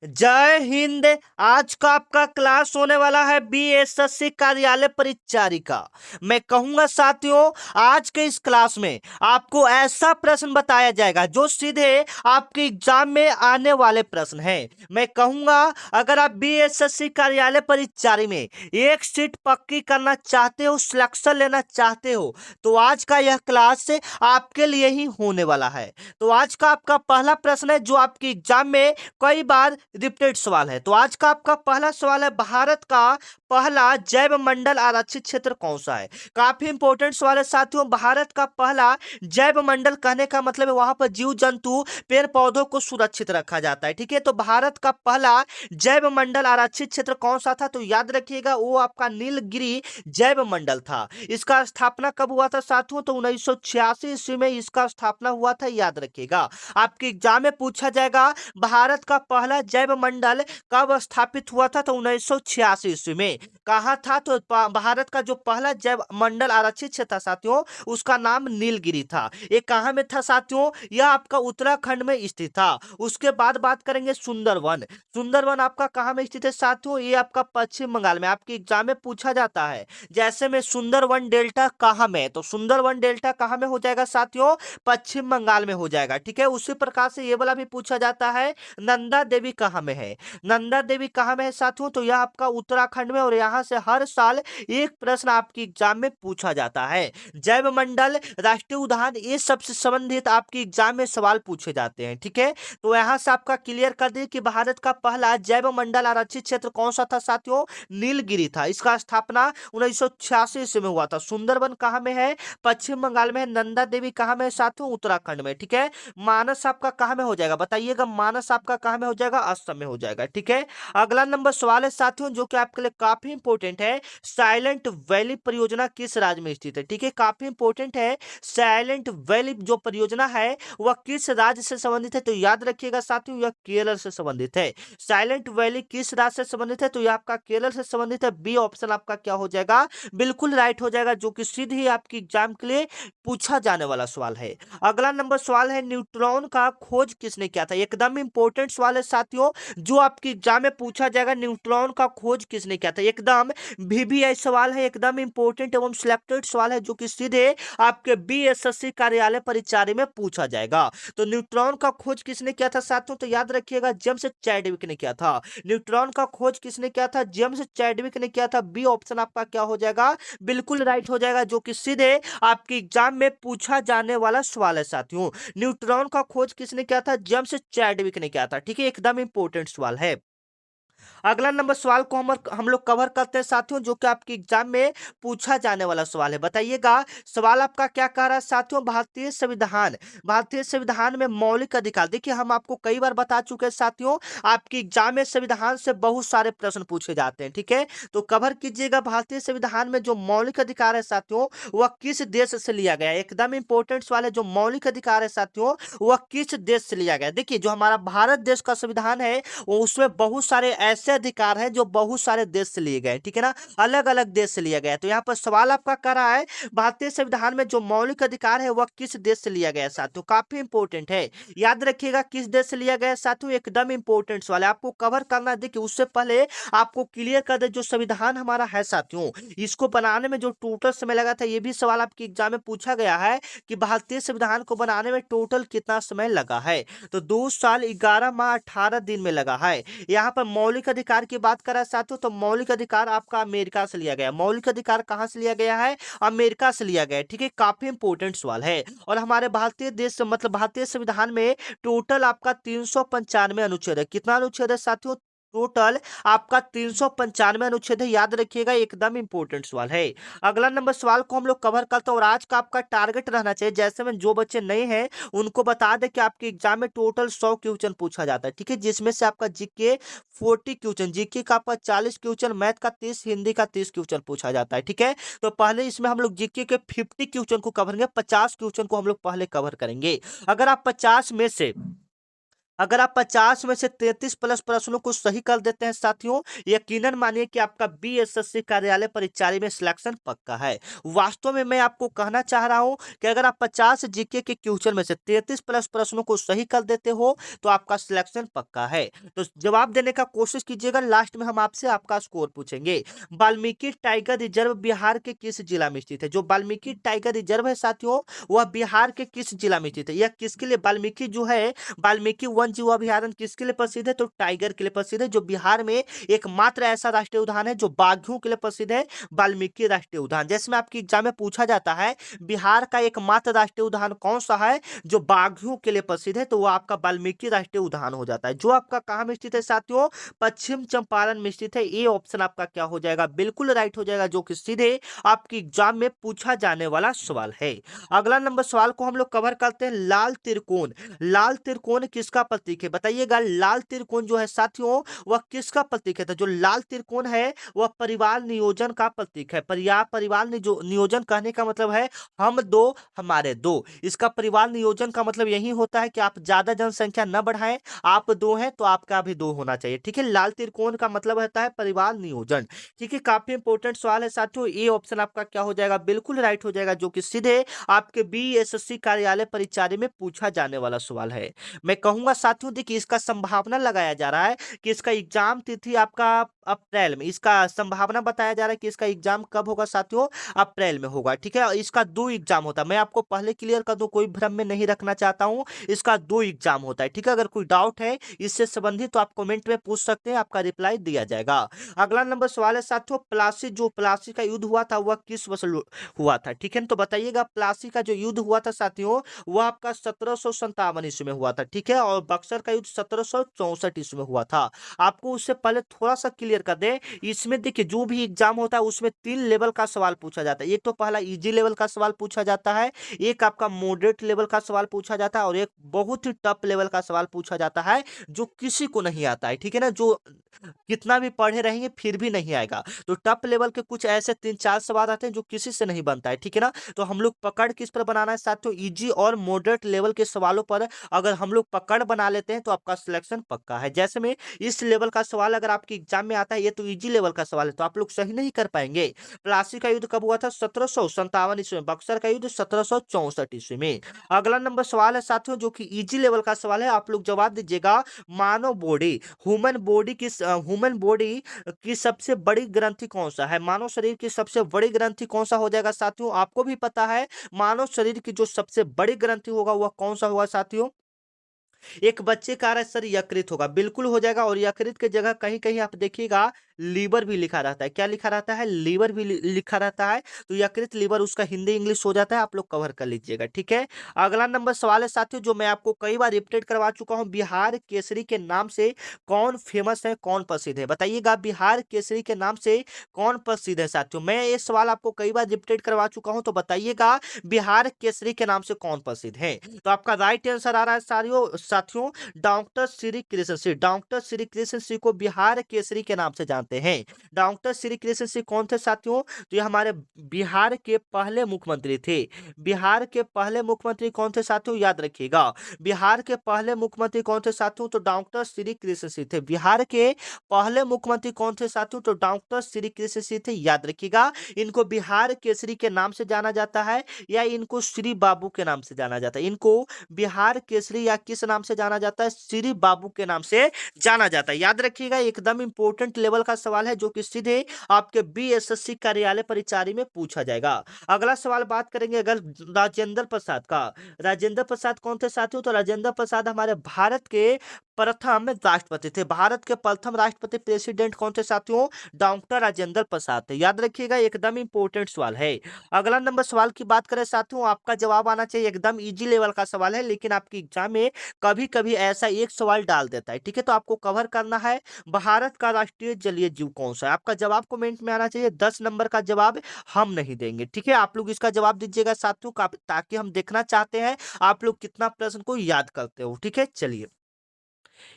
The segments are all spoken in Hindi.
जय हिंद। आज का आपका क्लास होने वाला है बीएसएससी कार्यालय परिचारिका। मैं कहूंगा साथियों, आज के इस क्लास में आपको ऐसा प्रश्न बताया जाएगा जो सीधे आपके एग्जाम में आने वाले प्रश्न हैं। मैं कहूंगा अगर आप बीएसएससी कार्यालय परिचारी में एक सीट पक्की करना चाहते हो, सिलेक्शन लेना चाहते हो, तो आज का यह क्लास आपके लिए ही होने वाला है। तो आज का आपका पहला प्रश्न है जो आपके एग्जाम में कई बार रिपीटेड सवाल है। तो आज का आपका पहला सवाल है, भारत का पहला जैव मंडल आरक्षित क्षेत्र कौन सा है। काफी इंपॉर्टेंट सवाल है साथियों। भारत का पहला जैव मंडल कहने का मतलब है वहां पर जीव जंतु पेड़ पौधों को सुरक्षित रखा जाता है। ठीक है, तो भारत का पहला जैव मंडल आरक्षित क्षेत्र कौन सा था, तो याद रखिएगा वो आपका नीलगिरी जैव मंडल था। इसका स्थापना कब हुआ था साथियों, तो 1986 ईस्वी में इसका स्थापना हुआ था, याद रखिएगा। आपके एग्जाम में पूछा जाएगा भारत का पहला जैव मंडल कब स्थापित हुआ था, तो 1986 ईस्वी में। कहा था, तो भारत का जो पहला जैव मंडल आरक्षित क्षेत्र था साथियों, उसका नाम नीलगिरी था। ये कहां में था साथियों, यह आपका उत्तराखंड में स्थित था। उसके बाद बात करेंगे सुंदरवन। सुंदरवन आपका कहां में स्थित है साथियों, ये आपका पश्चिम बंगाल में। आपके एग्जाम में पूछा जाता है जैसे में सुंदरवन डेल्टा कहां में है, तो सुंदरवन डेल्टा कहां में हो जाएगा साथियों, पश्चिम बंगाल में हो जाएगा। ठीक है, उसी प्रकार से ये वाला भी पूछा जाता है नंदा देवी कहाँ में है। नंदा देवी कहाँ में है साथियों, तो यह आपका उत्तराखंड में, और यहाँ से हर साल एक प्रश्न आपकी एग्जाम में पूछा जाता है। जैव मंडल, राष्ट्रीय उद्यान, ये सबसे संबंधित आपकी एग्जाम में सवाल पूछे जाते हैं। ठीक है, तो यहाँ से आपका क्लियर कर दिए कि भारत का पहला जैव मंडल आरक्षित क्षेत्र कौन सा था साथियों, नीलगिरी था। इसका स्थापना 1986 ईस्वी में हुआ था। सुंदरवन कहाँ में है, पश्चिम बंगाल में है। नंदा देवी कहाँ में है साथियों, उत्तराखंड में। ठीक है, मानस आपका कहाँ में हो जाएगा, बताइएगा। मानस आपका कहाँ में हो जाएगा, असम में हो जाएगा। ठीक है, अगला नंबर सवाल है साथियों जो कि आपके लिए काफी इंपॉर्टेंट है, साइलेंट वैली परियोजना किस राज्य में स्थित है। ठीक है, काफी इंपॉर्टेंट है। साइलेंट वैली जो परियोजना है वह किस राज्य से संबंधित है, तो याद रखिएगा साथियों यह केरल से संबंधित है। साइलेंट वैली किस राज्य से संबंधित है, तो यह आपका केरल से संबंधित है। बी ऑप्शन आपका क्या हो जाएगा, बिल्कुल राइट हो जाएगा, जो कि सीधे ही आपकी एग्जाम के लिए पूछा जाने वाला सवाल है। अगला नंबर सवाल है, न्यूट्रॉन का खोज किसने किया था। एकदम इंपॉर्टेंट सवाल है साथियों, जो आपकी एग्जाम में पूछा जाएगा, न्यूट्रॉन का खोज किसने किया था। एकदम वीवीआई सवाल है, एकदम इंपॉर्टेंट एवं सिलेक्टेड सवाल है, जो कि सीधे आपके बीएसएससी कार्यालय परिचारी में पूछा जाएगा। तो न्यूट्रॉन का खोज किसने किया था साथियों, तो याद रखिएगा जेम्स चैडविक ने किया था। न्यूट्रॉन का खोज किसने किया था, जेम्स चैडविक ने किया था। बी ऑप्शन आपका क्या हो जाएगा, बिल्कुल राइट हो जाएगा, जो कि सीधे आपके एग्जाम में पूछा जाने वाला सवाल है साथियों। न्यूट्रॉन का खोज किसने किया था, जेम्स चैडविक ने किया था। ठीक है, एकदम इंपॉर्टेंट सवाल है। अगला नंबर सवाल को हम लोग कवर करते हैं साथियों, जो कि आपके एग्जाम में पूछा जाने वाला सवाल है। बताइएगा सवाल आपका क्या कह रहा है साथियों, भारतीय संविधान में मौलिक अधिकार। देखिए हम आपको कई बार बता चुके हैं साथियों, आपके एग्जाम में संविधान से बहुत सारे प्रश्न पूछे जाते हैं। ठीक है, तो कवर कीजिएगा भारतीय संविधान में जो मौलिक अधिकार है साथियों वह किस देश से लिया गया है। एकदम इंपॉर्टेंट सवाल है, जो मौलिक अधिकार है साथियों वह किस देश से लिया गया है। देखिए जो हमारा भारत देश का संविधान है उसमें बहुत सारे ऐसे अधिकार हैं जो बहुत सारे देश से लिए गए, ठीक है ना, अलग अलग देश से लिया गया है। तो यहाँ पर सवाल आपका कर रहा है भारतीय संविधान में जो मौलिक अधिकार है वह किस देश से लिया गया है साथियों, काफी इंपॉर्टेंट है, याद रखिएगा किस देश से लिया गया है साथियों, एकदम इंपॉर्टेंट सवाल है, आपको कवर करना है। देखिए उससे पहले आपको क्लियर कर दे, जो संविधान हमारा है साथियों, इसको बनाने में जो टोटल समय लगा था, ये भी सवाल आपके एग्जाम में पूछा गया है कि भारतीय संविधान को बनाने में टोटल कितना समय लगा है, तो 2 साल 11 माह 18 दिन में लगा है। यहाँ पर मौलिक अधिकार की बात करें साथियों, तो मौलिक अधिकार आपका अमेरिका से लिया गया। मौलिक अधिकार कहाँ से लिया गया है, अमेरिका से लिया गया है। ठीक है, काफी इंपॉर्टेंट सवाल है। और हमारे भारतीय देश मतलब भारतीय संविधान में टोटल आपका 395 अनुच्छेद है। कितना अनुच्छेद है साथियों, टोटल आपका 395 अनुच्छेद है, याद रखिएगा, एकदम इंपॉर्टेंट सवाल है। अगला नंबर सवाल को हम लोग कवर करते हैं, और आज का आपका टारगेट रहना चाहिए, जैसे में जो बच्चे नए हैं उनको बता दें कि आपके एग्जाम में टोटल 100 क्वेश्चन पूछा जाता है। ठीक है, जिसमें से आपका जीके 40 क्वेश्चन, जीके का आपका 40 क्वेश्चन, मैथ का 30, हिंदी का 30 क्वेश्चन पूछा जाता है। ठीक है, तो पहले इसमें हम लोग जीके के 50 क्वेश्चन को कवर करेंगे, 50 क्वेश्चन को हम लोग पहले कवर करेंगे। अगर आप 50 में से अगर आप 50 में से 33 प्लस प्रश्नों को सही कर देते हैं साथियों, यकीनन मानिए कि आपका बीएसएससी कार्यालय परिचारी में सिलेक्शन पक्का है। वास्तव में मैं आपको कहना चाह रहा हूं कि अगर आप 50 जीके के क्वेश्चन में से 33 प्लस प्रश्नों को सही कर देते हो तो आपका सिलेक्शन पक्का है। तो जवाब देने का कोशिश कीजिएगा, लास्ट में हम आपसे आपका स्कोर पूछेंगे। वाल्मीकि टाइगर रिजर्व बिहार के किस जिला में स्थित है? जो वाल्मीकि टाइगर रिजर्व है साथियों, वह बिहार के किस जिला में स्थित है? यह किसके लिए वाल्मीकि जो है, वाल्मीकि वन जीव अभयारण्य किसके लिए प्रसिद्ध है? तो टाइगर के लिए प्रसिद्ध है, जो बिहार में एकमात्र ऐसा राष्ट्रीय उद्यान है जो बाघों के लिए प्रसिद्ध है, वाल्मीकि राष्ट्रीय उद्यान। जैसे में आपकी एग्जाम में पूछा जाता है बिहार का एकमात्र राष्ट्रीय उद्यान कौन सा है जो बाघों के लिए प्रसिद्ध है, तो वो आपका वाल्मीकि राष्ट्रीय उद्यान हो जाता है, जो आपका कहाँ में स्थित है साथियों? पश्चिम चंपारण में स्थित है। ये ऑप्शन आपका क्या हो जाएगा? बिल्कुल राइट हो जाएगा, जो कि सीधे आपकी एग्जाम में पूछा जाने वाला सवाल है। अगला नंबर सवाल को हम लोग कवर करते हैं, लाल त्रिकोण। लाल त्रिकोण किसका प्रतीक है? बताइएगा, लाल त्रिकोण जो है साथियों वह किसका प्रतीक है? तो जो लाल त्रिकोण है वह परिवार नियोजन का प्रतीक है। परिवार नियोजन कहने का मतलब है हम दो हमारे दो। इसका परिवार नियोजन का मतलब यही होता है कि आप ज्यादा जनसंख्या न बढ़ाएं, आप दो हैं तो आपका भी दो होना चाहिए, ठीक है। लाल त्रिकोण का मतलब होता है परिवार नियोजन, ठीक है। काफी इंपॉर्टेंट सवाल है साथियों, ये ऑप्शन आपका क्या हो जाएगा? बिल्कुल राइट हो जाएगा, जो कि सीधे आपके बीएसएससी कार्यालय परिचारी में पूछा जाने वाला सवाल है। मैं कहूंगा साथियों, देखिए इसका संभावना लगाया जा रहा है कि इसका एग्जाम तिथि आपका अप्रैल में, इसका संभावना बताया जा रहा है कि इसका एग्जाम कब होगा साथियों? अप्रैल में होगा, ठीक है। और इसका दो एग्जाम होता है, मैं आपको पहले क्लियर कर दूं, कोई भ्रम में नहीं रखना चाहता हूं। इसका दो एग्जाम होता है, ठीक है। अगर कोई डाउट है इससे संबंधित तो आप कमेंट में पूछ सकते हैं, आपका रिप्लाई दिया जाएगा। अगला नंबर सवाल है साथियों, प्लासी का युद्ध हुआ था वह किस वर्ष हुआ था? ठीक है, तो बताइएगा प्लासी का जो युद्ध हुआ था साथियों वह आपका 1757 ईस्वी में हुआ था, ठीक है। और बक्सर का युद्ध 1764 ईस्वी में हुआ था। आपको उससे पहले थोड़ा सा क्लियर कर दे, इसमें देखिए जो भी एग्जाम होता है उसमें 3 लेवल का सवाल पूछा जाता है। एक तो पहला इजी लेवल का सवाल पूछा जाता है, एक आपका मॉडरेट लेवल का सवाल पूछा जाता है, और एक बहुत ही टफ लेवल का सवाल पूछा जाता है जो किसी को नहीं आता है, ठीक है ना, जो कितना भी पढ़े रहेंगे फिर भी नहीं आएगा। तो टफ लेवल के कुछ ऐसे 3-4 सवाल आते हैं जो किसी से नहीं बनता है, ठीक है ना। तो हम लोग पकड़ किस पर बनाना है साथियों? इजी और मॉडरेट लेवल के सवालों पर अगर हम लोग पकड़ बना लेते हैं तो आपका सिलेक्शन पक्का है। जैसे में इस लेवल का सवाल अगर आपके एग्जाम में आता है, ये तो इजी लेवल का सवाल है, तो आप लोग सही नहीं कर पाएंगे। प्लासी का युद्ध कब हुआ था? 1757 ईस्वी में। बक्सर का युद्ध 1764 ईस्वी में। अगला नंबर सवाल है साथियों जो कि इजी लेवल का सवाल है, आप लोग जवाब दीजिएगा। मानव बॉडी, ह्यूमन बॉडी की सबसे बड़ी ग्रंथि कौन सा है? मानव शरीर की सबसे बड़ी ग्रंथि कौन सा हो जाएगा साथियों? आपको भी पता है मानव शरीर की जो सबसे बड़ी ग्रंथि होगा वह कौन सा होगा साथियों? एक बच्चे का रहा सर यकृत होगा, बिल्कुल हो जाएगा। और यकृत की जगह कहीं कहीं आप देखिएगा लीवर भी लिखा रहता है। क्या लिखा रहता है? लीवर भी लिखा रहता है। तो यकृत लीवर उसका हिंदी इंग्लिश हो जाता है, आप लोग कवर कर लीजिएगा, ठीक है। अगला नंबर सवाल है साथियों जो मैं आपको कई बार रिपीट करवा चुका हूं, बिहार केसरी के नाम से कौन फेमस है, कौन प्रसिद्ध है? बताइएगा, बिहार केसरी के नाम से कौन प्रसिद्ध है साथियों? मैं ये सवाल आपको कई बार रिपीट करवा चुका हूं, तो बताइएगा बिहार केसरी के नाम से कौन प्रसिद्ध है? तो आपका राइट आंसर आ रहा है साथियों डॉक्टर श्री कृष्ण सिंह। डॉक्टर श्री कृष्ण सिंह को बिहार केसरी के नाम से जानते हैं। डॉक्टर श्री कृष्ण सिंह कौन थे साथियों? तो ये हमारे बिहार के पहले मुख्यमंत्री थे। बिहार के पहले मुख्यमंत्री कौन थे साथियों? याद रखिएगा, बिहार के पहले मुख्यमंत्री कौन थे साथियों? तो डॉक्टर श्री कृष्ण सिंह थे। बिहार के पहले मुख्यमंत्री कौन थे साथियों? तो डॉक्टर श्री कृष्ण सिंह थे, याद रखिएगा। इनको बिहार केसरी के नाम से जाना जाता है या इनको श्री बाबू के नाम से जाना जाता है? इनको बिहार केसरी या किस नाम से जाना जाता है? श्री बाबू के नाम से जाना जाता है, याद रखिएगा। एकदम इंपॉर्टेंट लेवल का सवाल है जो कि सीधे आपके बीएसएससी कार्यालय परिचारी में पूछा जाएगा। अगला सवाल बात करेंगे अगर राजेंद्र प्रसाद का। राजेंद्र प्रसाद कौन थे साथियों? तो राजेंद्र प्रसाद हमारे भारत के प्रथम राष्ट्रपति थे। भारत के प्रथम राष्ट्रपति प्रेसिडेंट कौन थे साथियों? डॉक्टर राजेंद्र प्रसाद थे, याद रखिएगा। एकदम इंपॉर्टेंट सवाल है। अगला नंबर सवाल की बात करें साथियों, आपका जवाब आना चाहिए, एकदम इजी लेवल का सवाल है, लेकिन आपकी एग्जाम में कभी कभी ऐसा एक सवाल डाल देता है, ठीक है। तो आपको कवर करना है, भारत का राष्ट्रीय जलीय जीव कौन सा है? आपका जवाब कमेंट में आना चाहिए। 10 नंबर का जवाब हम नहीं देंगे, ठीक है। आप लोग इसका जवाब दीजिएगा साथियों ताकि हम देखना चाहते हैं आप लोग कितना प्रश्न को याद करते हो, ठीक है। चलिए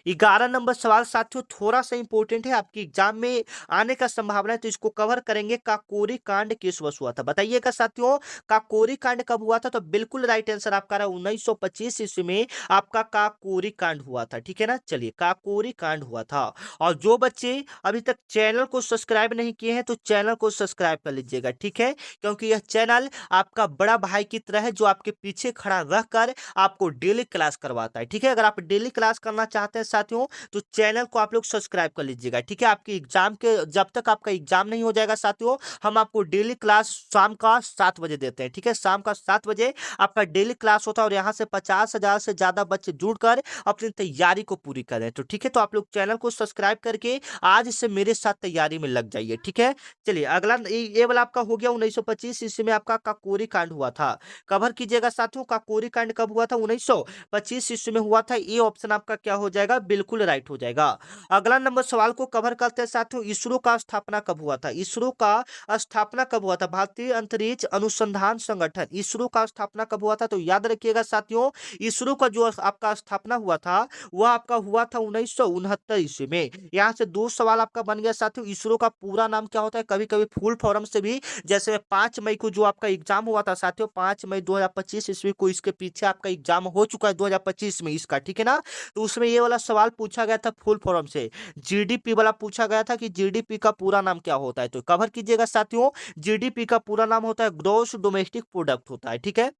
11 नंबर सवाल साथियों थोड़ा सा इंपॉर्टेंट है, आपकी एग्जाम में आने का संभावना है, तो इसको कवर करेंगे। काकोरी कांड किस वर्ष हुआ था बताइएगा साथियों। काकोरी कांड कब हुआ था? तो बिल्कुल राइट आंसर आपका रहा 1925 ईस्वी में आपका काकोरी कांड हुआ था। ठीक है ना, चलिए काकोरी कांड हुआ था। और जो बच्चे अभी तक चैनल को सब्सक्राइब नहीं किए हैं तो चैनल को सब्सक्राइब कर लीजिएगा, ठीक है, क्योंकि यह चैनल आपका बड़ा भाई की तरह है जो आपके पीछे खड़ा रहकर आपको डेली क्लास करवाता है। ठीक है, अगर आप डेली क्लास करना चाहते हैं साथियों तो चैनल को आप लोग सब्सक्राइब कर लीजिएगा। ठीक है, आपकी एग्जाम के जब तक आपका एग्जाम नहीं हो जाएगा साथियों, हम आपको डेली क्लास शाम का 7 बजे देते हैं। ठीक है, शाम का 7 बजे आपका डेली क्लास होता है और यहाँ से 50,000 से ज्यादा बच्चे जुड़कर अपनी तैयारी को पूरी करें। तो ठीक है, तो आप लोग चैनल को सब्सक्राइब करके आज से मेरे साथ तैयारी में लग जाइए। ठीक है, चलिए अगला ये वाला आपका हो गया 1925 ईस्वी में आपका काकोरी कांड हुआ था। कवर कीजिएगा साथियों, काकोरी कांड कब हुआ था? 1925 ईस्वी में हुआ था। ये ऑप्शन आपका क्या हो जाएगा? बिल्कुल राइट हो जाएगा। अगला नंबर सवाल को कवर करते हैं साथियों, इसरो का स्थापना कब हुआ था? इसरो का स्थापना कब हुआ था? भारतीय अंतरिक्ष अनुसंधान संगठन, इसरो का स्थापना कब हुआ था? तो याद रखिएगा साथियों, इसरो का जो आपका स्थापना हुआ था वह आपका हुआ था 1969 ईस्वी में। यहाँ से दो सवाल आपका बन गया साथियों, इसरो का पूरा नाम क्या होता है? कभी कभी फुल फॉर्म से भी, जैसे 5 मई को जो आपका एग्जाम हुआ था साथियों, 5 मई 2025 ईस्वी को इसके पीछे आपका एग्जाम हो चुका है 2025 में इसका। ठीक है ना, तो उसमें ये वाला सवाल पूछा गया था फुल फॉर्म से, जीडीपी वाला पूछा गया था कि जीडीपी का पूरा नाम क्या होता है। तो कवर कीजिएगा साथियों, जीडीपी का पूरा नाम होता है ग्रॉस डोमेस्टिक प्रोडक्ट होता है। ठीक है,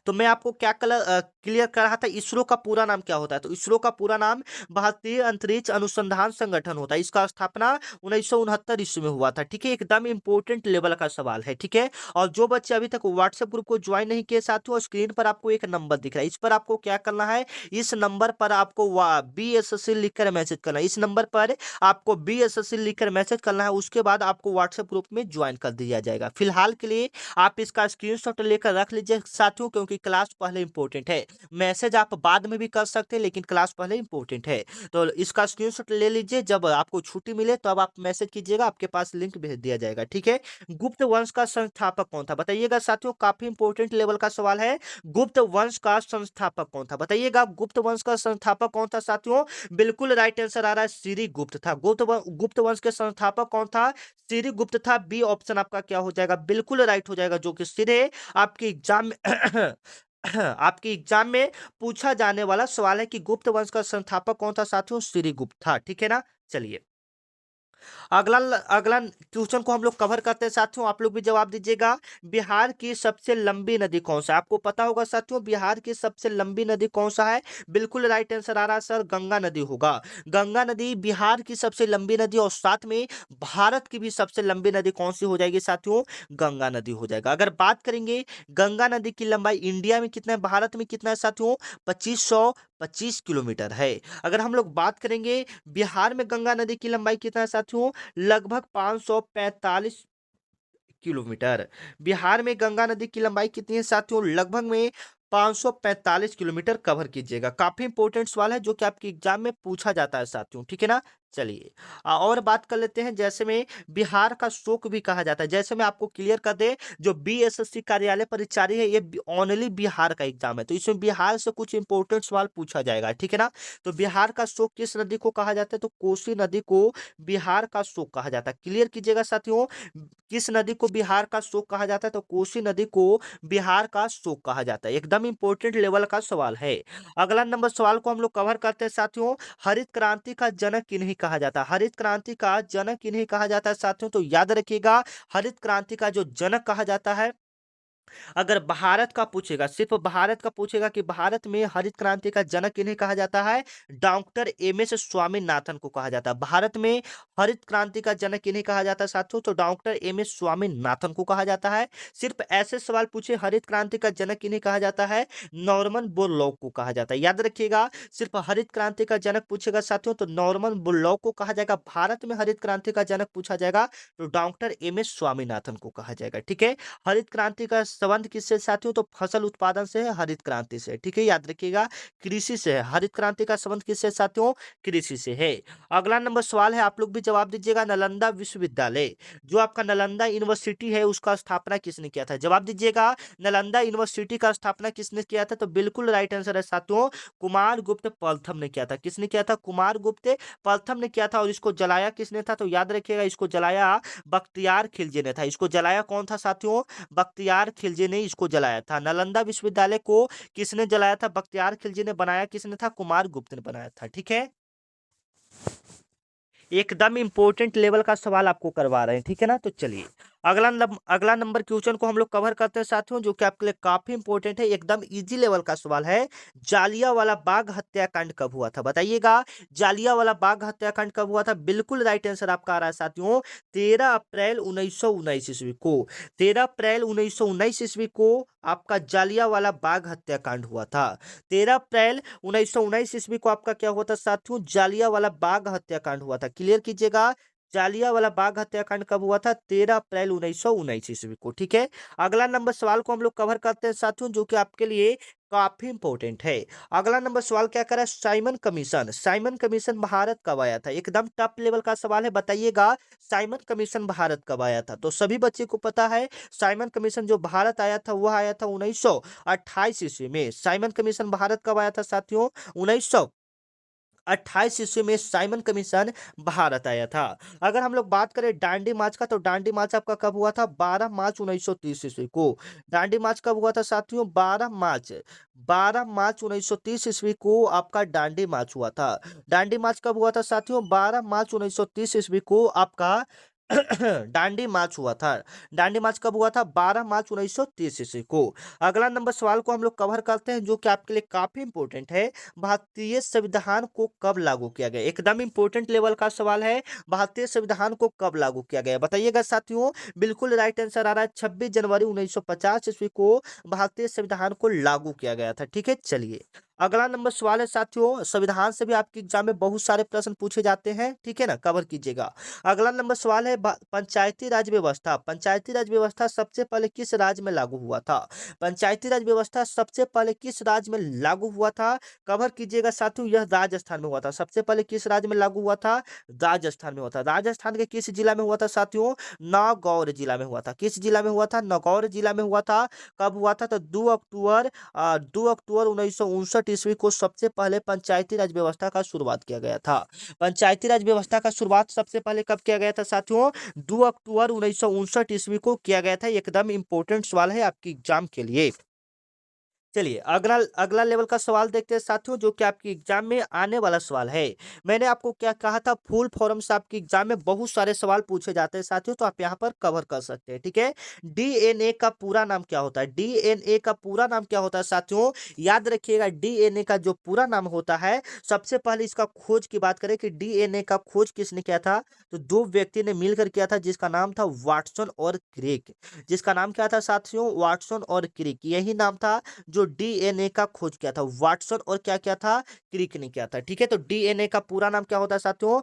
तो मैं आपको क्या क्लियर कर रहा था, इसरो का पूरा नाम क्या होता है? तो इसरो का पूरा नाम भारतीय अंतरिक्ष अनुसंधान संगठन होता है। इसका स्थापना 1969 ईस्वी में हुआ था। ठीक है, एकदम इंपॉर्टेंट लेवल का सवाल है। ठीक है, और जो बच्चे अभी तक व्हाट्सएप ग्रुप को ज्वाइन नहीं किए साथियों, स्क्रीन पर आपको एक नंबर दिख रहा है, इस पर आपको क्या करना है, इस नंबर पर आपको BSSC लिखकर मैसेज करना है। इस नंबर पर आपको BSSC लिखकर मैसेज करना है, उसके बाद आपको व्हाट्सएप ग्रुप में ज्वाइन कर दिया जाएगा। फिलहाल के लिए आप इसका स्क्रीनशॉट लेकर रख लीजिए साथियों, क्योंकि क्लास पहले इंपॉर्टेंट है। मैसेज आप बाद में भी कर सकते हैं लेकिन क्लास पहले इंपॉर्टेंट है। तो इसका स्क्रीनशॉट ले लीजिए, जब आपको छुट्टी मिले तब आप मैसेज कीजिएगा, आपके पास लिंक भेज दिया जाएगा। ठीक है, गुप्त वंश का संस्थापक कौन था बताइएगा साथियों, काफी इंपॉर्टेंट लेवल का सवाल है। गुप्त वंश का संस्थापक कौन था बताइएगा, गुप्त वंश का संस्थापक कौन था साथियों? बिल्कुल राइट आंसर आ रहा है, श्रीगुप्त था। गुप्त वंश के संस्थापक कौन था? श्रीगुप्त था। बी ऑप्शन आपका क्या हो जाएगा? बिल्कुल राइट हो जाएगा, जो कि सीधे आपके एग्जाम में आपके एग्जाम में पूछा जाने वाला सवाल है कि गुप्त वंश का संस्थापक कौन था साथियों? श्रीगुप्त था। ठीक है ना, चलिए अगला अगला क्वेश्चन को हम लोग कवर करते हैं साथियों, आप लोग भी जवाब दीजिएगा। बिहार की सबसे लंबी नदी कौन सा है? आपको पता होगा साथियों, बिहार की सबसे लंबी नदी कौन सा है? बिल्कुल राइट आंसर आ रहा है सर, गंगा नदी होगा। गंगा नदी बिहार की सबसे लंबी नदी और साथ में भारत की भी सबसे लंबी नदी कौन सी हो जाएगी साथियों? गंगा नदी हो जाएगा। अगर बात करेंगे गंगा नदी की लंबाई इंडिया में कितना है, भारत में कितना है साथियों? 2525 किलोमीटर है। अगर हम लोग बात करेंगे बिहार में गंगा नदी की लंबाई कितना है साथियों? लगभग 545 किलोमीटर। बिहार में गंगा नदी की लंबाई कितनी है साथियों? लगभग में 545 किलोमीटर। कवर कीजिएगा, काफी इंपॉर्टेंट सवाल है जो कि आपके एग्जाम में पूछा जाता है साथियों। ठीक है ना, चलिए और बात कर लेते हैं, जैसे में बिहार का शोक भी कहा जाता है। जैसे मैं आपको क्लियर कर दे, जो BSSC कार्यालय परिचारी है ये ओनली बिहार का एग्जाम है, तो इसमें बिहार से कुछ इंपॉर्टेंट सवाल पूछा जाएगा। ठीक है ना, तो बिहार का शोक किस नदी को कहा जाता है? तो कोसी नदी को बिहार का शोक कहा जाता है। क्लियर कीजिएगा साथियों, किस नदी को बिहार का शोक कहा जाता है? तो कोसी नदी को बिहार का शोक कहा जाता है। एकदम इंपॉर्टेंट लेवल का सवाल है। अगला नंबर सवाल को हम लोग कवर करते हैं साथियों, हरित क्रांति का जनक किन्हें कहा जाता है? हरित क्रांति का जनक किन्हें कहा जाता है साथियों? तो याद रखिएगा, हरित क्रांति का जो जनक कहा जाता है, अगर भारत का पूछेगा, सिर्फ भारत का पूछेगा कि भारत में हरित क्रांति का जनक किन्हें कहा जाता है, डॉक्टर MS स्वामीनाथन को कहा जाता है। भारत में हरित क्रांति का जनक किन्हें कहा जाता है साथियों? तो डॉक्टर MS स्वामीनाथन को कहा जाता है। सिर्फ ऐसे सवाल पूछे, हरित क्रांति का जनक किन्हें कहा जाता है, नॉर्मन बोरलॉग को कहा जाता है। याद रखिएगा, सिर्फ हरित क्रांति का जनक पूछेगा साथियों तो नॉर्मन बोरलॉग को कहा जाएगा। भारत में हरित क्रांति का जनक पूछा जाएगा तो डॉक्टर MS स्वामीनाथन को कहा जाएगा। ठीक है, हरित क्रांति का संबंध किससे साथियों? तो फसल उत्पादन से है, हरित क्रांति से। ठीक है, याद रखिएगा, कृषि से है। हरित क्रांति का संबंध किससे साथियों? कृषि से है। अगला नंबर सवाल है, आप लोग भी जवाब दीजिएगा। नालंदा विश्वविद्यालय, जो आपका नालंदा यूनिवर्सिटी है, उसका स्थापना किसने किया था? जवाब दीजिएगा, नालंदा यूनिवर्सिटी का स्थापना किसने किया था? तो बिल्कुल राइट आंसर है साथियों, कुमार गुप्त प्रथम ने किया था। किसने किया था? कुमार गुप्त प्रथम ने किया था। और इसको जलाया किसने था? तो याद रखिएगा, इसको जलाया बख्तियार खिलजी ने था। इसको जलाया कौन था साथियों? बख्तियार खिलजी ने इसको जलाया था। नालंदा विश्वविद्यालय को किसने जलाया था? बख्तियार खिलजी ने। बनाया किसने था? कुमार गुप्त ने बनाया था। ठीक है, एकदम इंपॉर्टेंट लेवल का सवाल आपको करवा रहे हैं, ठीक है ना। तो चलिए अगला नंबर क्वेश्चन को हम लोग कवर करते हैं साथियों, जो कि आपके लिए काफी इंपॉर्टेंट है, एकदम इजी लेवल का सवाल है। जालियांवाला बाग हत्याकांड कब हुआ था? बताइएगा, जालियांवाला बाग हत्याकांड कब हुआ था? बिल्कुल राइट आंसर आपका आ रहा है साथियों, 13 अप्रैल 1919 ईस्वी को। 13 अप्रैल 1919 ईस्वी को आपका जालियांवाला बाग हत्याकांड हुआ था। 13 अप्रैल 1919 ईस्वी को आपका क्या हुआ था साथियों? जालियांवाला बाग हत्याकांड हुआ था। क्लियर कीजिएगा, जालियांवाला बाग हत्याकांड कब हुआ था? 13 अप्रैल 1919 ईस्वी को। ठीक है, अगला नंबर सवाल को हम लोग कवर करते हैं साथियों, जो कि आपके लिए काफी इंपॉर्टेंट है। अगला नंबर सवाल क्या करा? Simon commission. Simon commission Bharat कब आया था? एकदम टॉप लेवल का सवाल है, बताइएगा साइमन कमीशन भारत कब आया था? तो सभी बच्चे को पता है, साइमन कमीशन जो भारत आया था वह आया था 1928 ईस्वी में। साइमन कमीशन भारत कब आया था साथियों? 1928 ईस्वी में साइमन कमीशन भारत आया था। अगर हम लोग बात करें दांडी मार्च का, तो दांडी मार्च आपका कब हुआ था? 12 मार्च 1930 ईस्वी को। दांडी मार्च कब हुआ था साथियों? 12 मार्च 1930 ईस्वी को आपका दांडी मार्च हुआ था। दांडी मार्च कब हुआ था साथियों? 12 मार्च 1930 ईस्वी को आपका दांडी मार्च हुआ था। दांडी मार्च कब हुआ था? 12 मार्च 1930 ईस्वी को। अगला नंबर सवाल को हम लोग कवर करते हैं, जो कि आपके लिए काफी इंपॉर्टेंट है। भारतीय संविधान को कब लागू किया गया? एकदम इंपॉर्टेंट लेवल का सवाल है, भारतीय संविधान को कब लागू किया गया? बताइएगा साथियों, बिल्कुल राइट आंसर आ रहा है, 26 जनवरी 1950 ईस्वी को भारतीय संविधान को लागू किया गया था। ठीक है, चलिए अगला नंबर सवाल है साथियों, संविधान से भी आपके एग्जाम में बहुत सारे प्रश्न पूछे जाते हैं, ठीक है ना, कवर कीजिएगा। अगला नंबर सवाल है पंचायती राज व्यवस्था। पंचायती राज व्यवस्था सबसे पहले किस राज्य में लागू हुआ था? पंचायती राज व्यवस्था सबसे पहले किस राज्य में लागू हुआ था? कवर कीजिएगा साथियों, यह राजस्थान में हुआ था। सबसे पहले किस राज्य में लागू हुआ था? राजस्थान में हुआ था। राजस्थान के किस जिला में हुआ था साथियों? नागौर जिला में हुआ था। किस जिला में हुआ था? नागौर जिला में हुआ था। कब हुआ था? तो 2 अक्टूबर 1959 ईस्वी को सबसे पहले पंचायती राज व्यवस्था का शुरुआत किया गया था। पंचायती राज व्यवस्था का शुरुआत सबसे पहले कब किया गया था साथियों? 2 अक्टूबर 1959 ईस्वी को किया गया था। एकदम इंपॉर्टेंट सवाल है आपकी एग्जाम के लिए। चलिए अगला अगला लेवल का सवाल देखते हैं साथियों, जो कि आपकी एग्जाम में आने वाला सवाल है। मैंने आपको क्या कहा था, फुल फॉर्म से आपकी एग्जाम में बहुत सारे सवाल पूछे जाते हैं साथियों, तो आप यहाँ पर कवर कर सकते हैं। ठीक है, डीएनए का पूरा नाम क्या होता है? डीएनए का पूरा नाम क्या होता है साथियों? याद रखिएगा, डीएनए का जो पूरा नाम होता है, सबसे पहले इसका खोज की बात करें कि डीएनए का खोज किसने किया था, तो दो व्यक्ति ने मिलकर किया था, जिसका नाम था वाटसन और क्रिक। जिसका नाम क्या था साथियों? वाटसन और क्रिक, यही नाम था जो डीएनए का खोज किया था। वाटसन और क्या किया था? क्रिक ने किया था। ठीक है, तो डीएनए का पूरा नाम क्या होता है साथियों?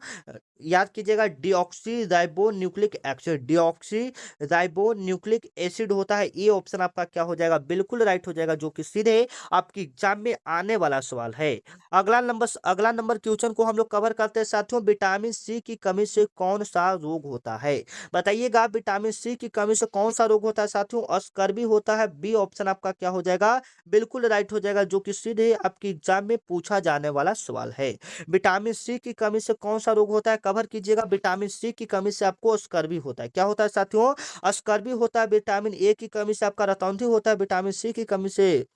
याद कीजिएगा, deoxy ribo nucleic acid. Deoxy ribo nucleic acid होता है। ये ऑप्शन आपका क्या हो जाएगा? बिल्कुल राइट हो जाएगा, जो कि सीधे आपकी एग्जाम में आने वाला सवाल है। अगला नंबर क्वेश्चन को हम लोग कवर करते हैं साथियों, विटामिन सी की कमी से कौन सा रोग होता है? बताइएगा, विटामिन सी की कमी से कौन सा रोग होता है साथियों? स्कर्वी होता है। बी ऑप्शन आपका क्या हो जाएगा? बिल्कुल राइट हो जाएगा, जो कि सीधे आपकी एग्जाम में पूछा जाने वाला सवाल है। विटामिन सी की कमी से कौन सा रोग होता है? कवर कीजिएगा, विटामिन सी की कमी से आपको स्कर्वी होता है। क्या होता है साथियों? स्कर्वी होता है। विटामिन ए की कमी से आपका रतौंधी होता है। विटामिन सी की कमी से,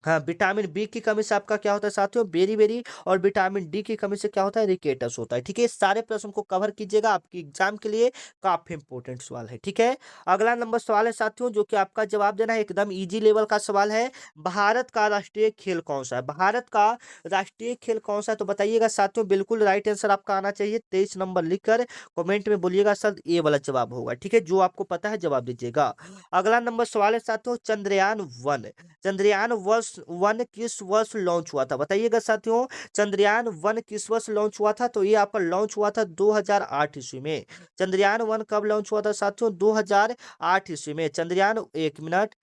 हाँ, विटामिन बी की कमी से आपका क्या होता है साथियों? Beriberi. और विटामिन डी की कमी से क्या होता है? रिकेटस होता है। ठीक है, सारे प्रश्न को कवर कीजिएगा, आपकी एग्जाम के लिए काफी इंपॉर्टेंट सवाल है। ठीक है, अगला नंबर सवाल है साथियों, जो कि आपका जवाब देना है, एकदम इजी लेवल का सवाल है। भारत का राष्ट्रीय खेल कौन सा है? भारत का राष्ट्रीय खेल कौन सा है? तो बताइएगा साथियों, बिल्कुल राइट आंसर आपका आना चाहिए। 23 नंबर लिखकर कमेंट में बोलिएगा सर, ये वाला जवाब होगा। ठीक है, जो आपको पता है जवाब दीजिएगा। अगला नंबर सवाल है साथियों, चंद्रयान 1। चंद्रयान 1 वन किस वर्ष लॉन्च हुआ था? बताइएगा साथियों, चंद्रयान वन किस वर्ष लॉन्च हुआ था? तो ये आपका लॉन्च हुआ था 2008 ईस्वी में। चंद्रयान वन कब लॉन्च हुआ था साथियों? 2008 ईस्वी में। चंद्रयान, एक मिनट,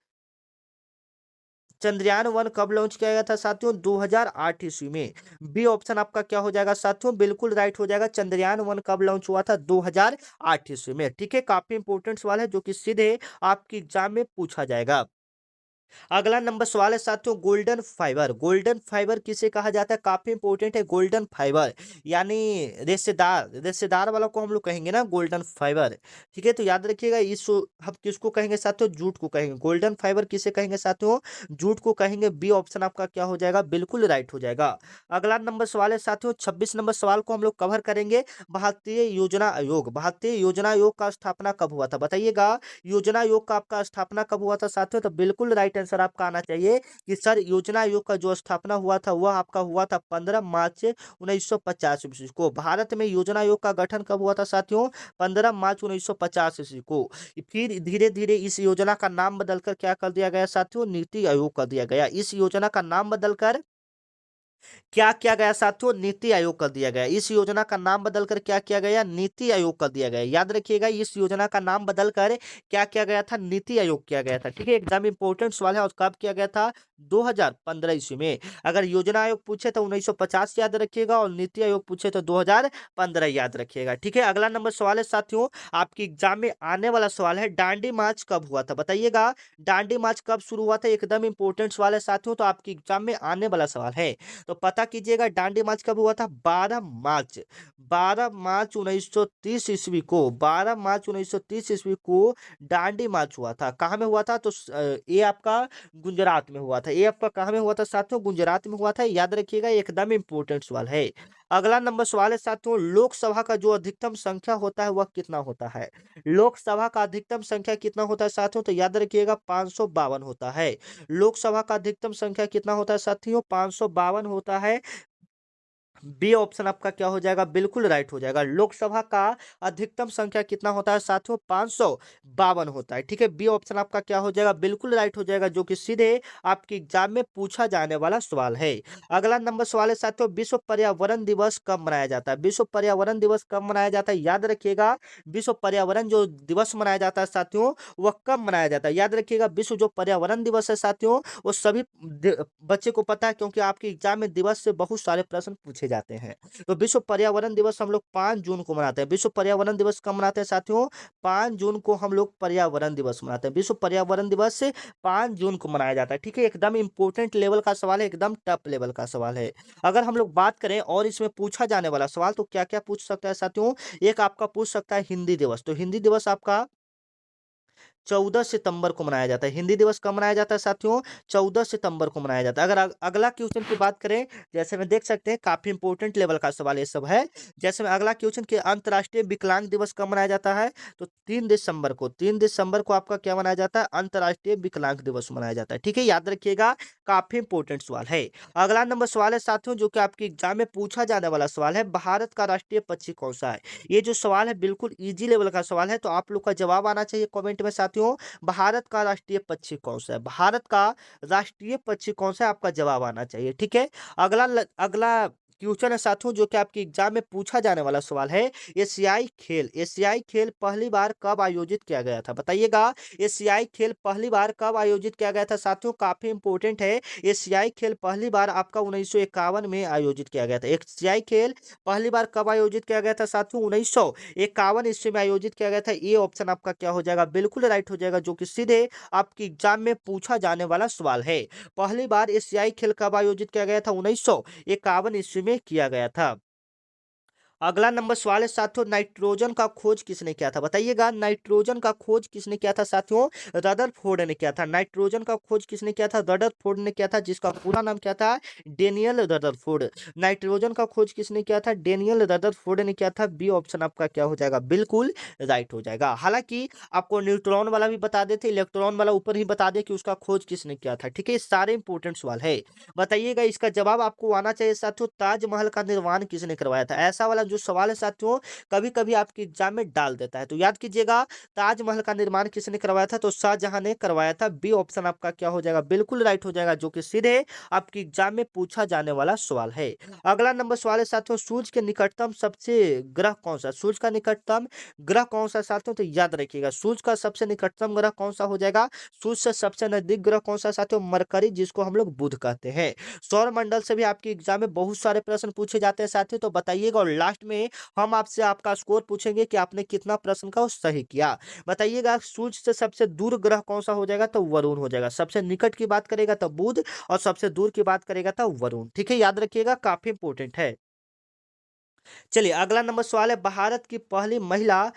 चंद्रयान वन कब लॉन्च किया गया था साथियों? 2008 ईस्वी में। बी ऑप्शन आपका क्या हो जाएगा साथियों? बिल्कुल राइट हो जाएगा। चंद्रयान वन कब लॉन्च हुआ था? 2008 ईस्वी में। ठीक है, काफी इंपॉर्टेंट सवाल है जो कि सीधे आपके एग्जाम में पूछा जाएगा। अगला नंबर सवाल है साथियों, गोल्डन फाइबर। गोल्डन फाइबर किसे कहा जाता है? काफी इंपॉर्टेंट है गोल्डन फाइबर, यानी रेशेदार, रेशेदार वाला को हम लोग कहेंगे ना गोल्डन फाइबर। ठीक है, तो याद रखिएगा इस हम किसको कहेंगे साथियों? जूट को कहेंगे। गोल्डन फाइबर किसे कहेंगे साथियों? जूट को कहेंगे। बी ऑप्शन आपका क्या हो जाएगा? बिल्कुल राइट हो जाएगा। अगला नंबर सवाल है साथियों, 26 नंबर सवाल को हम लोग कवर करेंगे। भारतीय योजना आयोग, भारतीय योजना आयोग का स्थापना कब हुआ था? बताइएगा, योजना आयोग का आपका स्थापना कब हुआ था साथियों? तो बिल्कुल राइट आंसर आपका आना चाहिए कि सर योजना आयोग का जो स्थापना हुआ था वह आपका हुआ था 15 मार्च 1950 ईस्वी को। भारत में योजना आयोग का गठन कब हुआ था साथियों? 15 मार्च 1950 ईस्वी को। फिर धीरे धीरे इस योजना का नाम बदलकर क्या कर दिया गया साथियों? नीति आयोग कर दिया गया। इस योजना का नाम बदलकर क्या किया गया साथियों? नीति आयोग कर दिया गया। इस योजना का नाम बदलकर क्या किया गया? नीति आयोग कर दिया गया। याद रखिएगा, इस योजना का नाम बदलकर क्या किया गया था? नीति आयोग किया गया था। ठीक है, एग्जाम इंपोर्टेंट सवाल है। और कब किया गया था? 2015 ईस्वी में। अगर योजना आयोग पूछे तो 1950 याद रखिएगा, और नीति आयोग पूछे तो 2015 याद रखिएगा। ठीक है, अगला नंबर सवाल है साथियों, आपकी एग्जाम में आने वाला सवाल है, दांडी मार्च कब हुआ था? बताइएगा, दांडी मार्च कब शुरू हुआ था? एकदम इंपोर्टेंट सवाल है साथियों, तो आपकी एग्जाम में आने वाला सवाल है। तो पता कीजिएगा दांडी मार्च कब हुआ था? 12 मार्च, 12 मार्च 1930 ईस्वी को, 12 मार्च 1930 ईस्वी को दांडी मार्च हुआ था। कहाँ में हुआ था? तो ये आपका गुजरात में हुआ था। ये आपका कहाँ में हुआ था साथियों? गुजरात में हुआ था। याद रखिएगा, एकदम इंपॉर्टेंट सवाल है। अगला नंबर सवाल है साथियों, लोकसभा का जो अधिकतम संख्या होता है वह कितना होता है? लोकसभा का अधिकतम संख्या कितना होता है साथियों? तो याद रखिएगा 552 होता है। लोकसभा का अधिकतम संख्या कितना होता है साथियों? 552 होता है। बी ऑप्शन आपका क्या हो जाएगा? बिल्कुल राइट हो जाएगा। लोकसभा का अधिकतम संख्या कितना होता है साथियों? 552 होता है। ठीक है, बी ऑप्शन आपका क्या हो जाएगा? बिल्कुल राइट हो जाएगा, जो कि सीधे आपके एग्जाम में पूछा जाने वाला सवाल है। अगला नंबर सवाल है साथियों, विश्व पर्यावरण दिवस कब मनाया जाता है? विश्व पर्यावरण दिवस कब मनाया जाता है? याद रखिएगा, विश्व पर्यावरण जो दिवस मनाया जाता है साथियों, वह कब मनाया जाता है? याद रखिएगा, विश्व जो पर्यावरण दिवस है साथियों, वो सभी बच्चे को पता है, क्योंकि आपके एग्जाम में दिवस से बहुत सारे प्रश्न पूछे जाते हैं। तो विश्व पर्यावरण दिवस हम लोग 5 जून को मनाते हैं। विश्व पर्यावरण दिवस कब मनाते हैं साथियों? 5 जून को हम लोग पर्यावरण दिवस मनाते हैं। विश्व पर्यावरण दिवस 5 जून को मनाया जाता है। ठीक है, एकदम इंपॉर्टेंट लेवल का सवाल है, एकदम टफ लेवल का सवाल है। अगर हम लोग बात करें और इसमें पूछा जाने वाला सवाल, तो क्या क्या पूछ सकता है साथियों? एक आपका पूछ सकता है हिंदी दिवस। तो हिंदी दिवस आपका 14 सितंबर को मनाया जाता है। हिंदी दिवस कब मनाया जाता है साथियों? 14 सितंबर को मनाया जाता है। अगर अगला क्वेश्चन की बात करें, जैसे में देख सकते हैं काफी इंपॉर्टेंट लेवल का सवाल ये सब है। जैसे में अगला क्वेश्चन के अंतर्राष्ट्रीय विकलांग दिवस कब मनाया जाता है? तो 3 दिसंबर को, 3 दिसंबर को आपका क्या मनाया जाता है? अंतर्राष्ट्रीय विकलांग दिवस मनाया जाता है। ठीक है, याद रखिएगा, काफी इंपॉर्टेंट सवाल है। अगला नंबर सवाल है साथियों, जो कि आपके एग्जाम में पूछा जाने वाला सवाल है, भारत का राष्ट्रीय पक्षी कौन सा है? ये जो सवाल है बिल्कुल इजी लेवल का सवाल है, तो आप लोग का जवाब आना चाहिए कमेंट में साथियों। भारत का राष्ट्रीय पक्षी कौन सा है? भारत का राष्ट्रीय पक्षी कौन सा है? आपका जवाब आना चाहिए। ठीक है, अगला क्वेश्चन है साथियों, जो कि आपके एग्जाम में पूछा जाने वाला सवाल है, एशियाई खेल पहली बार कब आयोजित किया गया था? बताइएगा, एशियाई खेल पहली बार कब आयोजित किया गया था साथियों? काफी इंपॉर्टेंट है। एशियाई खेल पहली बार आपका 1951 में आयोजित किया गया था। एशियाई खेल पहली बार कब आयोजित किया गया था साथियों? 1951 ईस्वी में आयोजित किया गया था। ये ऑप्शन आपका क्या हो जाएगा? बिल्कुल राइट हो जाएगा, जो कि सीधे आपके एग्जाम में पूछा जाने वाला सवाल है। पहली बार एशियाई खेल कब आयोजित किया गया था? 1951 ईस्वी में किया गया था। अगला नंबर सवाल है साथियों, नाइट्रोजन का खोज किसने किया था? बताइएगा, नाइट्रोजन का खोज किसने किया था साथियों? रदरफोर्ड ने किया था। नाइट्रोजन का खोज किसने किया था? रदरफोर्ड ने किया था, जिसका पूरा नाम क्या था? Daniel Rutherford. नाइट्रोजन का खोज किसने किया था? डेनियल रदरफोर्ड ने किया था। बी ऑप्शन आपका क्या हो जाएगा? बिल्कुल राइट हो जाएगा। हालांकि आपको न्यूट्रॉन वाला भी बता देते, इलेक्ट्रॉन वाला ऊपर ही बता दे कि उसका खोज किसने किया था। ठीक है, ये सारे इंपॉर्टेंट सवाल है। बताइएगा, इसका जवाब आपको आना चाहिए साथियों, ताजमहल का निर्माण किसने करवाया था? ऐसा वाला जो सवाल है साथियों, कभी-कभी आपके एग्जाम में डाल देता है। तो याद कीजिएगा, ताजमहल का निर्माण किसने करवाया था? तो शाहजहां ने करवाया था। बी ऑप्शन आपका क्या हो जाएगा? बिल्कुल राइट हो जाएगा, जो कि सीधे आपके एग्जाम में पूछा जाने वाला सवाल है। अगला नंबर सवाल है साथियों, सूर्य के निकटतम सबसे ग्रह कौन सा? सूर्य का निकटतम ग्रह कौन सा साथियों? तो याद रखिएगा, सूर्य का सबसे निकटतम ग्रह कौन सा हो जाएगा? सूर्य से सबसे नजदीक ग्रह कौन सा साथियों? मरकरी, जिसको हम लोग बुध कहते हैं। सौर मंडल से भी आपके एग्जाम में बहुत सारे प्रश्न पूछे जाते हैं साथियों, तो बताइएगा, और लास्ट में हम आपसे आपका स्कोर पूछेंगे कि आपने कितना प्रश्न का सही किया। बताइएगा, सूर्य से सबसे दूर ग्रह कौन सा हो जाएगा? तो वरुण हो जाएगा। सबसे निकट की बात करेगा तो बुध, और सबसे दूर की बात करेगा तो वरुण। ठीक है, याद रखिएगा, काफी इंपॉर्टेंट है। चलिए, अगला नंबर सवाल है, भारत की पहली महिला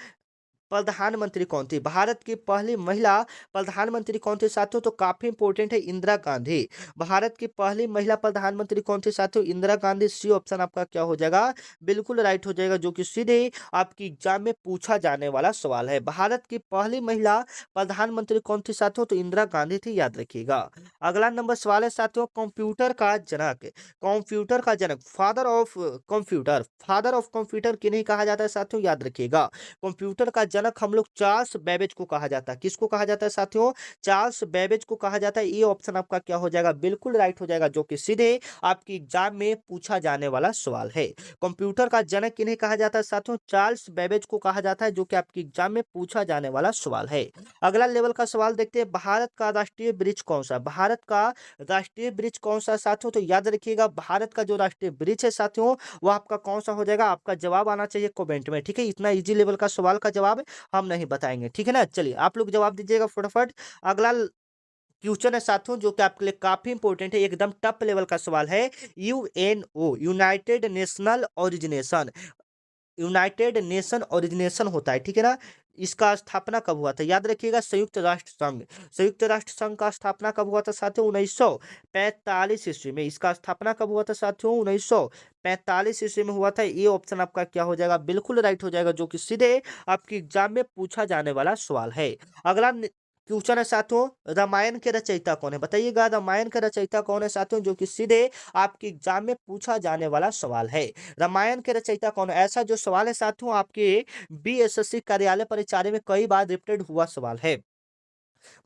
प्रधानमंत्री कौन थी? भारत की पहली महिला प्रधानमंत्री कौन थी साथियों? तो काफी इंपॉर्टेंट है, इंदिरा गांधी। भारत की पहली महिला प्रधानमंत्री कौन थी साथियों? इंदिरा गांधी। सी ऑप्शन आपका क्या हो जाएगा? बिल्कुल राइट हो जाएगा, जो कि सीधे आपकी एग्जाम में पूछा जाने वाला सवाल है। भारत की पहली महिला प्रधानमंत्री कौन थी साथियों? तो इंदिरा गांधी थी, याद रखिएगा। अगला नंबर सवाल है साथियों, कंप्यूटर का जनक, कंप्यूटर का जनक, father of computer, father of computer किन्हें कहा जाता है साथियों? याद रखिएगा, कंप्यूटर का जनक हम लोग चार्ल्स बेबेज को कहा जाता है। किसको कहा जाता है साथियों? चार्ल्स बेबेज को कहा जाता है। ये ऑप्शन आपका क्या हो जाएगा? बिल्कुल राइट हो जाएगा, जो कि सीधे आपकी एग्जाम में पूछा जाने वाला सवाल है। कंप्यूटर का जनक किन्हें कहा जाता है साथियों? चार्ल्स बेबेज को कहा जाता है, जो कि आपकी एग्जाम में पूछा जाने वाला सवाल है। अगला लेवल का सवाल देखते हैं, भारत का राष्ट्रीय वृक्ष कौन सा? भारत का राष्ट्रीय वृक्ष कौन सा साथियों? तो याद रखिएगा, भारत का जो राष्ट्रीय वृक्ष है साथियों, वो आपका कौन सा हो जाएगा? आपका जवाब आना चाहिए कमेंट में। ठीक है, इतना इजी लेवल का सवाल का जवाब हम नहीं बताएंगे, ठीक है ना। चलिए, आप लोग जवाब दीजिएगा फटाफट। अगला क्वेश्चन है साथियों, जो कि आपके लिए काफी इंपॉर्टेंट है, एकदम टप लेवल का सवाल है। UNO, United national origination, United nation origination होता है, ठीक है ना। इसका स्थापना कब हुआ था? याद रखिएगा, संयुक्त राष्ट्र संघ, संयुक्त राष्ट्र संघ का स्थापना कब हुआ था साथियों? 1945 ईस्वी में। इसका स्थापना कब हुआ था साथियों? 1945 ईस्वी में हुआ था। ये ऑप्शन आपका क्या हो जाएगा? बिल्कुल राइट हो जाएगा, जो कि सीधे आपकी एग्जाम में पूछा जाने वाला सवाल है। अगला क्वेश्चन है साथियों, रामायण के रचयिता कौन है? बताइएगा, रामायण का रचयिता कौन है साथियों? जो कि सीधे आपके एग्जाम में पूछा जाने वाला सवाल है। रामायण के रचयिता कौन है? ऐसा जो सवाल है साथियों, आपके बीएसएससी कार्यालय परिचारी में कई बार रिपीटेड हुआ सवाल है।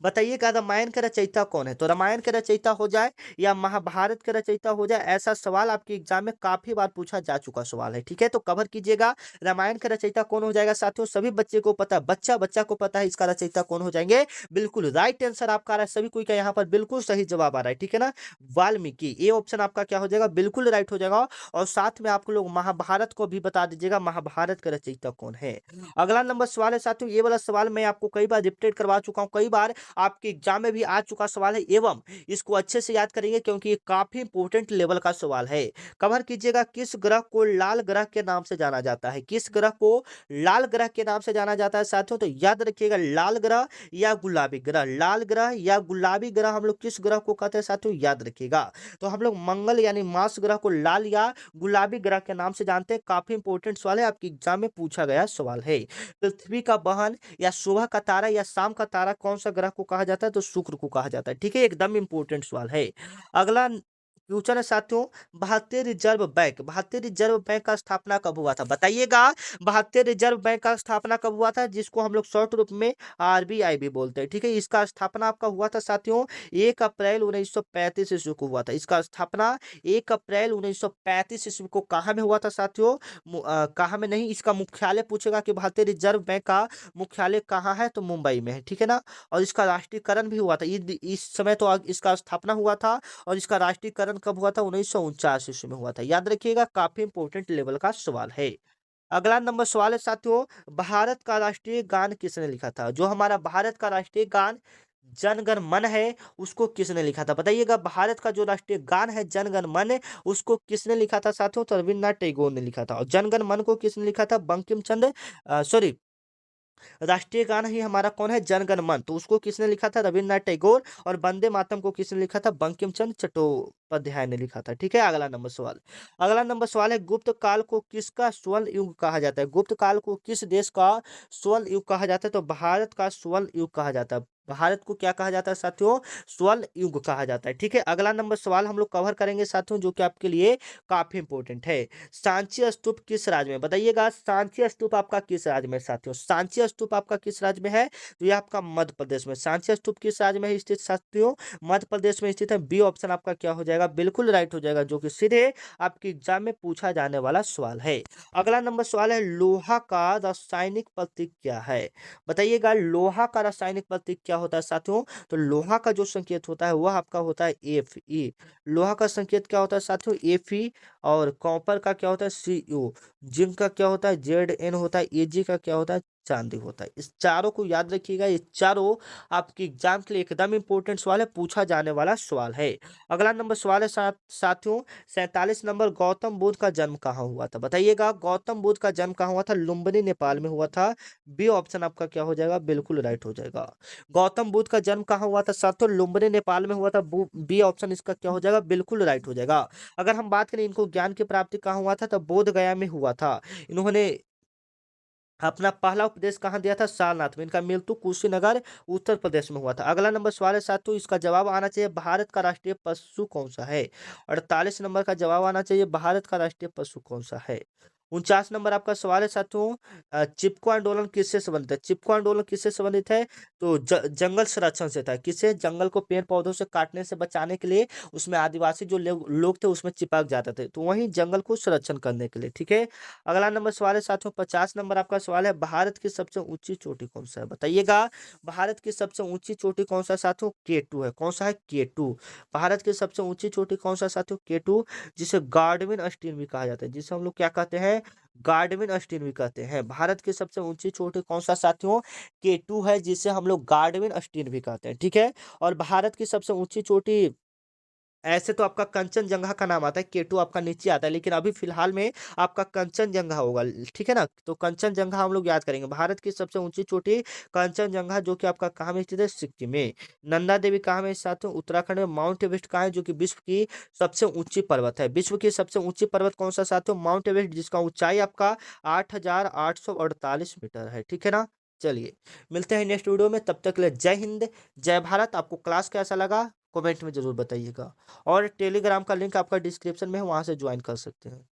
बताइएगा, रामायण का रचयिता कौन है? तो रामायण का रचयिता हो जाए या महाभारत का रचयिता हो जाए, ऐसा सवाल आपके एग्जाम में काफी बार पूछा जा चुका सवाल है। ठीक है, तो कवर कीजिएगा, रामायण का रचयिता कौन हो जाएगा साथियों? सभी बच्चे को पता है, बच्चा बच्चा को पता है इसका रचयिता कौन हो जाएंगे। बिल्कुल राइट आंसर आपका आ रहा है, सभी कोई का यहाँ पर बिल्कुल सही जवाब आ रहा है, ठीक है ना। वाल्मीकि, ये ऑप्शन आपका क्या हो जाएगा? बिल्कुल राइट हो जाएगा। और साथ में आप लोग महाभारत को भी बता दीजिएगा, महाभारत का रचयिता कौन है। अगला नंबर सवाल है साथियों, ये वाला सवाल मैं आपको कई बार रिपीट करवा चुका हूँ, कई बार आपके एग्जाम में भी आ चुका सवाल है, एवं इसको अच्छे से याद करेंगे क्योंकि ये काफी इंपोर्टेंट लेवल का सवाल है। कवर कीजिएगा, किस ग्रह को लाल ग्रह के नाम से जाना जाता है? किस ग्रह को लाल ग्रह के नाम से जाना जाता है साथियों? तो याद रखिएगा, लाल ग्रह या गुलाबी ग्रह, लाल ग्रह या गुलाबी ग्रह हम लोग किस ग्रह को कहते हैं साथियों? याद रखिएगा। तो हम लोग मंगल यानी मार्स ग्रह को लाल या गुलाबी ग्रह के नाम से जानते हैं। काफी इंपोर्टेंट सवाल है, आपके एग्जाम में पूछा गया सवाल है। पृथ्वी का बहन या सुबह का तारा या शाम का तारा कौन सा ग्रह को कहा जाता है? तो शुक्र को कहा जाता है। ठीक है, एकदम इंपॉर्टेंट सवाल है। अगला क्वेश्चन है साथियों, भारतीय रिजर्व बैंक, भारतीय रिजर्व बैंक का स्थापना कब हुआ था? बताइएगा, भारतीय रिजर्व बैंक का स्थापना कब हुआ था, जिसको हम लोग शॉर्ट रूप में आरबीआई भी बोलते हैं। ठीक है, इसका स्थापना आपका हुआ था साथियों 1 अप्रैल 1935 ईस्वी को हुआ था। इसका स्थापना 1 अप्रैल 1935 ईस्वी को कहाँ में हुआ था साथियों? कहाँ में नहीं, इसका मुख्यालय पूछेगा कि भारतीय रिजर्व बैंक का मुख्यालय कहाँ है, तो मुंबई में है। ठीक है ना। और इसका राष्ट्रीयकरण भी हुआ था, इस समय तो इसका स्थापना हुआ था, और इसका राष्ट्रीयकरण कब हुआ था? 1949 ईस्वी में हुआ था। याद रखिएगा, काफी इंपोर्टेंट लेवल का सवाल है। अगला नंबर सवाल है साथियों, भारत का राष्ट्रीय गान किसने लिखा था? जो हमारा भारत का राष्ट्रीय गान जन गण मन है, उसको किसने लिखा था? बताइएगा, भारत का जो राष्ट्रीय गान है जन गण मन, उसको किसने लिखा था साथियों? तो रविन्द्रनाथ टैगोर ने लिखा था। और जन गण मन को किसने लिखा था? बंकिम चंद्र, सॉरी, राष्ट्रीय गान ही हमारा कौन है? जन गण मन, तो उसको किसने लिखा था? रविन्द्रनाथ टैगोर। और वंदे मातरम को किसने लिखा था? बंकिम चंद्र पर ध्यान नहीं लिखा था। ठीक है, अगला नंबर सवाल। अगला नंबर सवाल है, गुप्त काल को किसका स्वर्ण युग कहा जाता है? गुप्त काल को किस देश का स्वर्ण युग कहा जाता है? तो भारत का स्वर्ण युग कहा जाता है। भारत को क्या कहा जाता है साथियों? स्वर्ण युग कहा जाता है। ठीक है, अगला नंबर सवाल हम लोग कवर करेंगे साथियों, जो कि आपके लिए काफी इंपॉर्टेंट है। सांची स्तूप किस राज्य में? बताइएगा, सांची स्तूप आपका किस राज्य में साथियों? सांची स्तूप आपका किस राज्य में है? तो ये आपका मध्य प्रदेश में। सांची स्तूप किस राज्य में है स्थित साथियों? मध्य प्रदेश में स्थित है। बी ऑप्शन आपका क्या हो जाएगा? बिल्कुल राइट हो जाएगा, जो कि सीधे आपके एग्जाम में पूछा जाने वाला सवाल है। अगला नंबर सवाल है, लोहा का रासायनिक प्रतीक क्या है? बताइएगा, लोहा का रासायनिक प्रतीक क्या होता है साथियों? तो लोहा का जो संकेत होता है वह आपका होता है Fe। लोहा का संकेत क्या होता है साथियों? Fe। और कॉपर का क्या होता है? Cu। जिंक का क्या होता है? Zn होता है। Ag का क्या होता है? चांदी होता है। इस चारों को याद रखिएगा, ये चारों आपके एग्जाम के लिए एकदम इंपॉर्टेंट सवाल है, पूछा जाने वाला सवाल है। अगला नंबर सवाल है साथियों 47 नंबर, गौतम बुद्ध का जन्म कहाँ हुआ था? बताइएगा, गौतम बुद्ध का जन्म कहाँ हुआ था? लुम्बिनी नेपाल में हुआ था। बी ऑप्शन आपका क्या हो जाएगा? बिल्कुल राइट हो जाएगा। गौतम बुद्ध का जन्म कहाँ हुआ था साथियों? लुम्बिनी नेपाल में हुआ था। बी ऑप्शन इसका क्या हो जाएगा? बिल्कुल राइट हो जाएगा। अगर हम बात करें इनको ज्ञान की प्राप्ति कहाँ हुआ था, तो बोध गया में हुआ था। इन्होंने अपना पहला उपदेश कहाँ दिया था? सारनाथ में। इनका मृत्यु कुशीनगर उत्तर प्रदेश में हुआ था। अगला नंबर सवाल है साथियों, इसका जवाब आना चाहिए, भारत का राष्ट्रीय पशु कौन सा है? 48 नंबर का जवाब आना चाहिए, भारत का राष्ट्रीय पशु कौन सा है? 49 नंबर आपका सवाल है साथियों, चिपको आंदोलन किससे संबंधित है? चिपको आंदोलन किससे संबंधित है? तो जंगल संरक्षण से था। किससे? जंगल को पेड़ पौधों से काटने से बचाने के लिए उसमें आदिवासी जो लोग थे उसमें चिपक जाते थे, तो वहीं जंगल को संरक्षण करने के लिए। ठीक है, अगला नंबर सवाल है साथियों 50 नंबर आपका सवाल है, भारत की सबसे ऊंची चोटी कौन सा है? बताइएगा, भारत की सबसे ऊंची चोटी कौन सा है साथियों? K2 है। कौन सा है? K2। भारत की सबसे ऊंची चोटी कौन सा है साथियों? K2, जिसे गार्डविन स्टीन भी कहा जाता है, जिसे हम लोग क्या कहते हैं? गार्डविन स्टीन भी कहते हैं। भारत की सबसे ऊंची चोटी कौन सा साथियों? K2 है, जिसे हम लोग गार्डविन स्टीन भी कहते हैं। ठीक है, और भारत की सबसे ऊंची चोटी, ऐसे तो आपका कंचनजंगा का नाम आता है, K2 आपका नीचे आता है, लेकिन अभी फिलहाल में आपका कंचनजंगा होगा। ठीक है ना, तो कंचनजंगा हम लोग याद करेंगे। भारत की सबसे ऊंची चोटी कंचनजंगा, जो कि आपका कहाँ में स्थित है? सिक्किम में। नंदा देवी कहाँ में साथियों? उत्तराखंड में। माउंट एवरेस्ट कहाँ है? जो कि विश्व की सबसे ऊंची पर्वत है। विश्व की सबसे ऊंची पर्वत कौन सा साथियों? माउंट एवरेस्ट, जिसका ऊंचाई आपका 8,848 मीटर है। ठीक है ना, चलिए मिलते हैं नेक्स्ट वीडियो में, तब तक के लिए जय हिंद, जय भारत। आपको क्लास कैसा लगा कमेंट में जरूर बताइएगा, और टेलीग्राम का लिंक आपका डिस्क्रिप्शन में है, वहां से ज्वाइन कर सकते हैं।